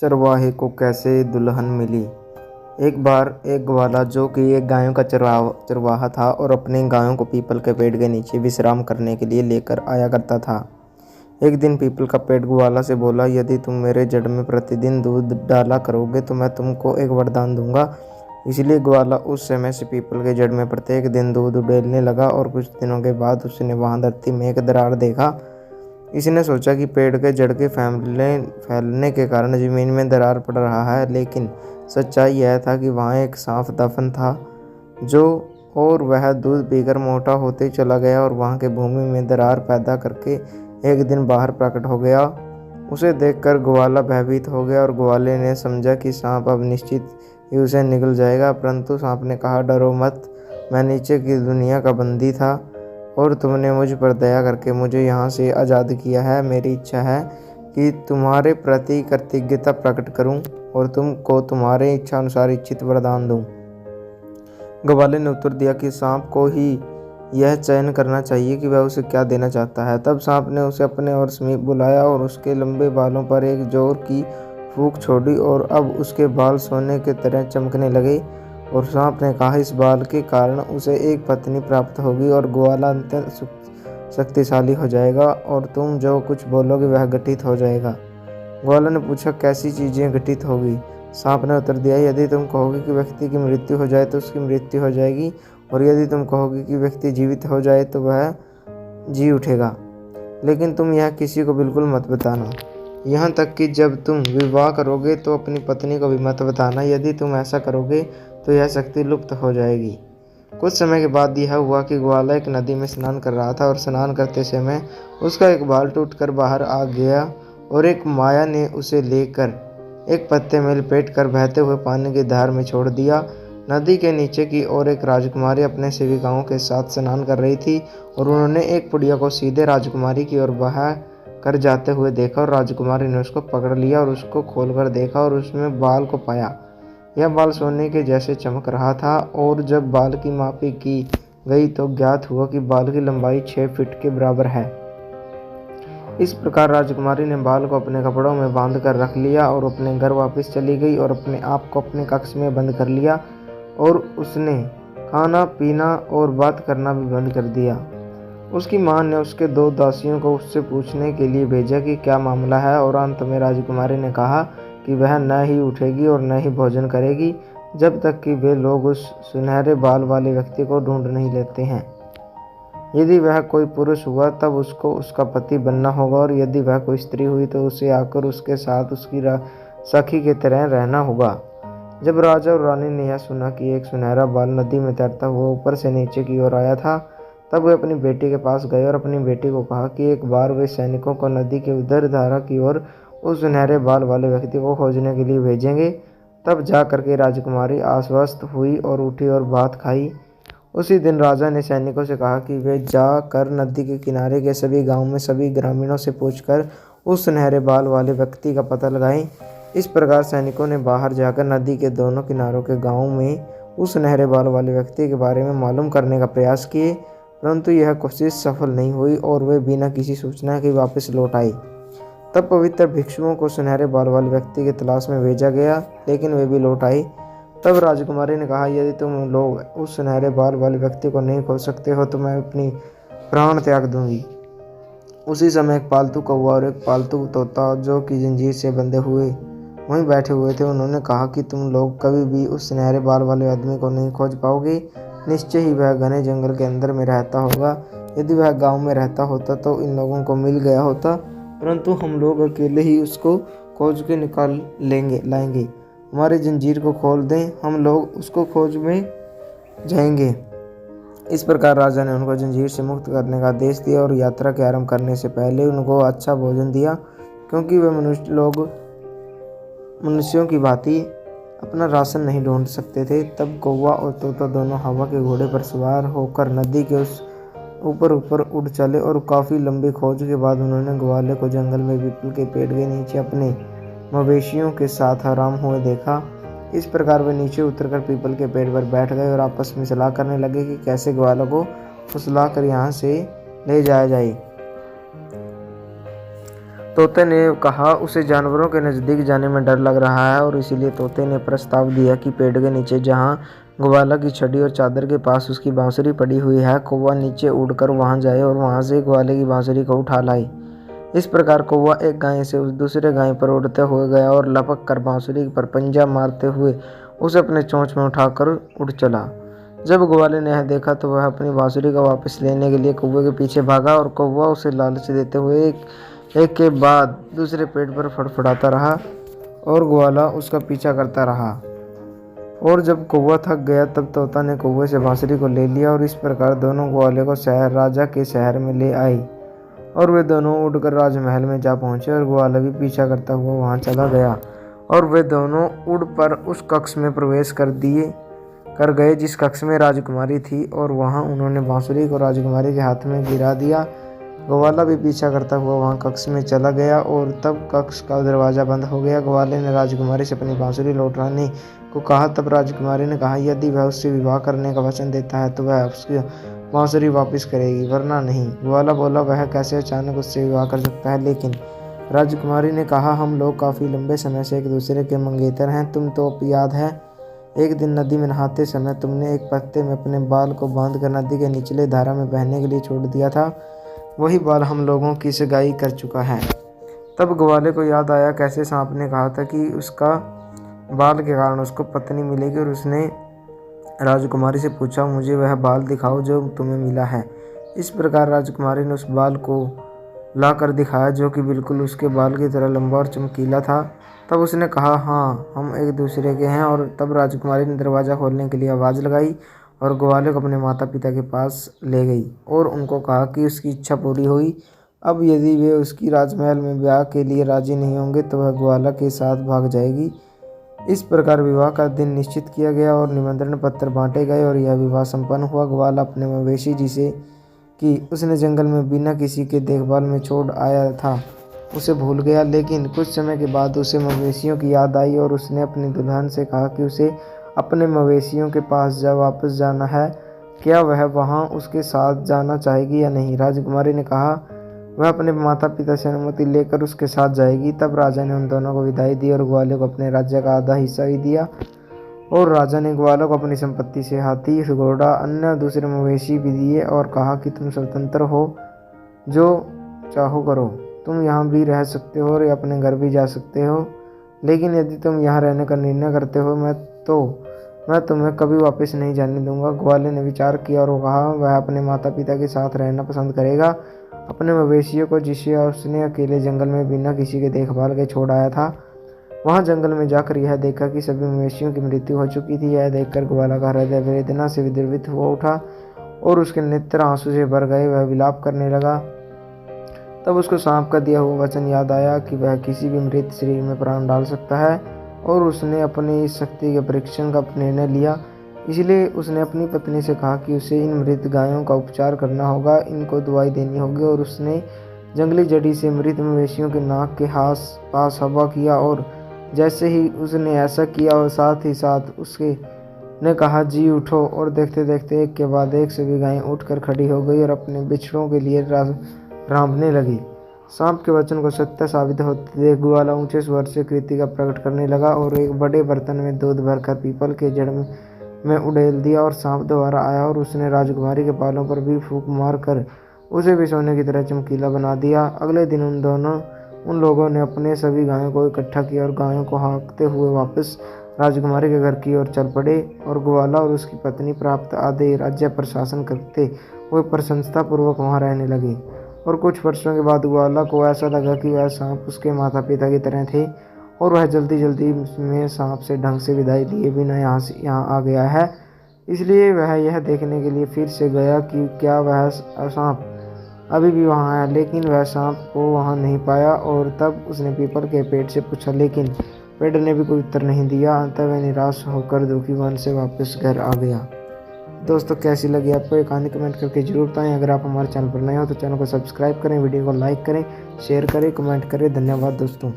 चरवाहे को कैसे दुल्हन मिली। एक बार एक ग्वाला जो कि एक गायों का चरवाहा था और अपनी गायों को पीपल के पेड़ के नीचे विश्राम करने के लिए लेकर आया करता था। एक दिन पीपल का पेड़ ग्वाला से बोला, यदि तुम मेरे जड़ में प्रतिदिन दूध डाला करोगे तो मैं तुमको एक वरदान दूंगा। इसलिए ग्वाला उस समय से पीपल के जड़ में प्रत्येक दिन दूध उड़ेलने लगा और कुछ दिनों के बाद उसने वहां धरती में एक दरार देखा। इसने सोचा कि पेड़ के जड़ के फैलने के कारण जमीन में दरार पड़ रहा है, लेकिन सच्चाई यह था कि वहाँ एक सांप दफन था जो और वह दूध पीकर मोटा होते चला गया और वहाँ के भूमि में दरार पैदा करके एक दिन बाहर प्रकट हो गया। उसे देखकर ग्वाला भयभीत हो गया और ग्वाले ने समझा कि सांप अब निश्चित ही उसे निगल जाएगा, परंतु सांप ने कहा, डरो मत, मैं नीचे की दुनिया का बंदी था और तुमने मुझ पर दया करके मुझे यहाँ से आज़ाद किया है। मेरी इच्छा है कि तुम्हारे प्रति कृतज्ञता प्रकट करूं और तुमको तुम्हारे इच्छा अनुसार इच्छित वरदान दूं। ग्वाले ने उत्तर दिया कि सांप को ही यह चयन करना चाहिए कि वह उसे क्या देना चाहता है। तब सांप ने उसे अपने और समीप बुलाया और उसके लंबे बालों पर एक जोर की फूंक छोड़ी और अब उसके बाल सोने की तरह चमकने लगे। और सांप ने कहा, इस बाल के कारण उसे एक पत्नी प्राप्त होगी और ग्वाला अत्यंत शक्तिशाली हो जाएगा और तुम जो कुछ बोलोगे वह घटित हो जाएगा। ग्वाला ने पूछा, कैसी चीज़ें घटित होगी। सांप ने उत्तर दिया, यदि तुम कहोगे कि व्यक्ति की मृत्यु हो जाए तो उसकी मृत्यु हो जाएगी, और यदि तुम कहोगे कि व्यक्ति जीवित हो जाए तो वह जी उठेगा। लेकिन तुम यह किसी को बिल्कुल मत बताना, यहाँ तक कि जब तुम विवाह करोगे तो अपनी पत्नी को भी मत बताना। यदि तुम ऐसा करोगे तो यह शक्ति लुप्त हो जाएगी। कुछ समय के बाद यह हुआ कि ग्वाला एक नदी में स्नान कर रहा था और स्नान करते समय उसका एक बाल टूटकर बाहर आ गया और एक माया ने उसे लेकर एक पत्ते में लपेट कर बहते हुए पानी की धार में छोड़ दिया। नदी के नीचे की ओर एक राजकुमारी अपने सेविकाओं के साथ स्नान कर रही थी और उन्होंने एक पुड़िया को सीधे राजकुमारी की ओर बहा कर जाते हुए देखा और राजकुमारी ने उसको पकड़ लिया और उसको खोलकर देखा और उसमें बाल को पाया। यह बाल सोने के जैसे चमक रहा था और जब बाल की मापी की गई तो ज्ञात हुआ कि बाल की लंबाई 6 फीट के बराबर है। इस प्रकार राजकुमारी ने बाल को अपने कपड़ों में बांध कर रख लिया और अपने घर वापस चली गई और अपने आप को अपने कक्ष में बंद कर लिया और उसने खाना पीना और बात करना भी बंद कर दिया। उसकी मां ने उसके 2 दासियों को उससे पूछने के लिए भेजा कि क्या मामला है, और अंत में राजकुमारी ने कहा कि वह न ही उठेगी और न ही भोजन करेगी जब तक कि वे लोग उस सुनहरे बाल वाले व्यक्ति को ढूंढ नहीं लेते हैं। यदि वह कोई पुरुष हुआ तब उसको उसका पति बनना होगा, और यदि वह कोई स्त्री हुई तो उसे आकर उसके साथ उसकी सखी की तरह रहना होगा। जब राजा और रानी ने यह सुना कि एक सुनहरा बाल नदी में तैरता हुआ ऊपर से नीचे की ओर आया था, तब वे अपनी बेटी के पास गए और अपनी बेटी को कहा कि एक बार वे सैनिकों को नदी के उधर धारा की ओर उस सुनहरे बाल वाले व्यक्ति को खोजने के लिए भेजेंगे। तब जा करके राजकुमारी आश्वस्त हुई और उठी और भात खाई। उसी दिन राजा ने सैनिकों से कहा कि वे जाकर नदी के किनारे के सभी गांवों में सभी ग्रामीणों से पूछकर उस सुनहरे बाल वाले व्यक्ति का पता लगाएं। इस प्रकार सैनिकों ने बाहर जाकर नदी के दोनों किनारों के गांवों में उस सुनहरे बाल वाले व्यक्ति के बारे में मालूम करने का प्रयास किए, परंतु यह कोशिश सफल नहीं हुई और वे बिना किसी सूचना के वापस लौट आए। तब पवित्र भिक्षुओं को सुनहरे बाल वाले व्यक्ति की तलाश में भेजा गया, लेकिन वे भी लौट आए। तब राजकुमारी ने कहा, यदि तुम लोग उस सुनहरे बाल वाले व्यक्ति को नहीं खोज सकते हो तो मैं अपनी प्राण त्याग दूंगी। उसी समय एक पालतू कौवा और एक पालतू तोता जो कि जंजीर से बंधे हुए वहीं बैठे हुए थे, उन्होंने कहा कि तुम लोग कभी भी उस सुनहरे बाल वाले आदमी को नहीं खोज पाओगे। निश्चय ही वह घने जंगल के अंदर में रहता होगा। यदि वह गांव में रहता होता तो इन लोगों को मिल गया होता, परंतु हम लोग अकेले ही उसको खोज के निकाल लाएंगे। हमारी जंजीर को खोल दें, हम लोग उसको खोज में जाएंगे। इस प्रकार राजा ने उनको जंजीर से मुक्त करने का आदेश दिया और यात्रा के आरंभ करने से पहले उनको अच्छा भोजन दिया, क्योंकि वे मनुष्यों की भांति अपना राशन नहीं ढूंढ सकते थे। तब कौवा और तोता दोनों हवा के घोड़े पर सवार होकर नदी के उस ऊपर उड़ चले और काफ़ी लंबी खोज के बाद उन्होंने ग्वाले को जंगल में पीपल के पेड़ के नीचे अपने मवेशियों के साथ आराम हुए देखा। इस प्रकार वे नीचे उतरकर पीपल के पेड़ पर बैठ गए और आपस में सलाह करने लगे कि कैसे ग्वालों को फुसला कर यहाँ से ले जाया जाए। तोते ने कहा उसे जानवरों के नज़दीक जाने में डर लग रहा है और इसीलिए तोते ने प्रस्ताव दिया कि पेड़ के नीचे जहाँ ग्वाला की छड़ी और चादर के पास उसकी बांसुरी पड़ी हुई है, कौवा नीचे उड़कर वहाँ जाए और वहाँ से ग्वाले की बांसुरी को उठा लाए। इस प्रकार कौवा एक गाय से उस दूसरे गाय पर उड़ते हुए गया और लपक कर बांसुरी पर पंजा मारते हुए उसे अपने चोंच में उठाकर उड़ चला। जब ग्वाले ने यह देखा तो वह अपनी बांसुरी को वापस लेने के लिए कौवे के पीछे भागा और कौवा उसे लालच देते हुए एक के बाद दूसरे पेड़ पर फड़फड़ाता रहा और ग्वाला उसका पीछा करता रहा। और जब कौवा थक गया तब तोता ने कौवे से बांसुरी को ले लिया और इस प्रकार दोनों ग्वाले को राजा के शहर में ले आई और वे दोनों उड़कर राजमहल में जा पहुंचे और ग्वाला भी पीछा करता हुआ वहां चला गया और वे दोनों उड़ पर उस कक्ष में प्रवेश कर गए जिस कक्ष में राजकुमारी थी और वहां उन्होंने बांसुरी को राजकुमारी के हाथ में गिरा दिया। ग्वाला भी पीछा करता हुआ वहां कक्ष में चला गया और तब कक्ष का दरवाज़ा बंद हो गया। ग्वाले ने राजकुमारी से अपनी बांसुरी लौटाने को कहा। तब राजकुमारी ने कहा यदि वह उससे विवाह करने का वचन देता है तो वह उसकी बांसुरी वापस करेगी, वरना नहीं। ग्वाला बोला वह कैसे अचानक उससे विवाह कर सकता है। लेकिन राजकुमारी ने कहा हम लोग काफ़ी लंबे समय से एक दूसरे के मंगेतर हैं। तुम तो याद है एक दिन नदी में नहाते समय तुमने एक पत्ते में अपने बाल को बांधकर नदी के निचले धारा में बहने के लिए छोड़ दिया था। वही बाल हम लोगों की सगाई कर चुका है। तब ग्वाले को याद आया कैसे सांप ने कहा था कि उसका बाल के कारण उसको पत्नी मिलेगी और उसने राजकुमारी से पूछा मुझे वह बाल दिखाओ जो तुम्हें मिला है। इस प्रकार राजकुमारी ने उस बाल को ला कर दिखाया जो कि बिल्कुल उसके बाल की तरह लंबा और चमकीला था। तब उसने कहा हाँ हम एक दूसरे के हैं। और तब राजकुमारी ने दरवाज़ा खोलने के लिए आवाज़ लगाई और ग्वाले को अपने माता पिता के पास ले गई और उनको कहा कि उसकी इच्छा पूरी हुई। अब यदि वे उसकी राजमहल में ब्याह के लिए राजी नहीं होंगे तो वह ग्वाला के साथ भाग जाएगी। इस प्रकार विवाह का दिन निश्चित किया गया और निमंत्रण पत्र बांटे गए और यह विवाह संपन्न हुआ। ग्वाला अपने मवेशी जिसे कि उसने जंगल में बिना किसी के देखभाल में छोड़ आया था उसे भूल गया। लेकिन कुछ समय के बाद उसे मवेशियों की याद आई और उसने अपनी दुल्हन से कहा कि उसे अपने मवेशियों के पास वापस जाना है। क्या वह वहां उसके साथ जाना चाहेगी या नहीं। राजकुमारी ने कहा वह अपने माता पिता से अनुमति लेकर उसके साथ जाएगी। तब राजा ने उन दोनों को विदाई दी और ग्वाले को अपने राज्य का आधा हिस्सा भी दिया। और राजा ने ग्वाला को अपनी संपत्ति से हाथी, घोड़ा, अन्य दूसरे मवेशी भी दिए और कहा कि तुम स्वतंत्र हो, जो चाहो करो। तुम यहाँ भी रह सकते हो और अपने घर भी जा सकते हो। लेकिन यदि तुम यहाँ रहने का निर्णय करते हो मैं तुम्हें कभी वापस नहीं जाने दूंगा। ग्वाले ने विचार किया और कहा वह अपने माता पिता के साथ रहना पसंद करेगा। अपने मवेशियों को जिसे उसने अकेले जंगल में बिना किसी के देखभाल के छोड़ आया था, वहाँ जंगल में जाकर यह देखा कि सभी मवेशियों की मृत्यु हो चुकी थी। यह देखकर ग्वाला का हृदय वेदना से विद्रवित हो उठा और उसके नेत्र आंसू से भर गए। वह विलाप करने लगा। तब उसको सांप का दिया हुआ वचन याद आया कि वह किसी भी मृत शरीर में प्राण डाल सकता है और उसने अपनी इस शक्ति के परीक्षण का निर्णय लिया। इसलिए उसने अपनी पत्नी से कहा कि उसे इन मृत गायों का उपचार करना होगा, इनको दवाई देनी होगी। और उसने जंगली जड़ी से मृत मवेशियों के नाक के पास हवा किया और जैसे ही उसने ऐसा किया और साथ ही साथ उसके ने कहा जी उठो। और देखते देखते एक के बाद एक सभी गायें उठकर खड़ी हो गई और अपने बिछड़ों के लिए रांभने लगी। सांप के वचन को सत्य साबित होते देख ग्वाला ऊंचे स्वर से कृतिका प्रकट करने लगा और एक बड़े बर्तन में दूध भरकर पीपल के जड़ में उड़ेल दिया। और सांप दोबारा आया और उसने राजकुमारी के बालों पर भी फूंक मार कर उसे भी सोने की तरह चमकीला बना दिया। अगले दिन उन लोगों ने अपने सभी गायों को इकट्ठा किया और गायों को हाँकते हुए वापस राजकुमारी के घर की ओर चल पड़े। और ग्वाला और उसकी पत्नी प्राप्त आधे राज्य पर शासन करते हुए प्रसन्नतापूर्वक वहाँ रहने लगे। और कुछ वर्षों के बाद ग्वाला को ऐसा लगा कि वह सांप उसके माता पिता की तरह थे और वह जल्दी में सांप से ढंग से विदाई लिए बिना यहाँ आ गया है। इसलिए वह यह देखने के लिए फिर से गया कि क्या वह सांप अभी भी वहाँ है। लेकिन वह सांप को वहाँ नहीं पाया और तब उसने पीपल के पेड़ से पूछा, लेकिन पेड़ ने भी कोई उत्तर नहीं दिया। अंततः वह निराश होकर दुखी मन से वापस घर आ गया। दोस्तों कैसी लगी आपको ये कहानी कमेंट करके जरूर बताएं। अगर आप हमारे चैनल पर नए हो तो चैनल को सब्सक्राइब करें, वीडियो को लाइक करें, शेयर करें, कमेंट करें। धन्यवाद दोस्तों।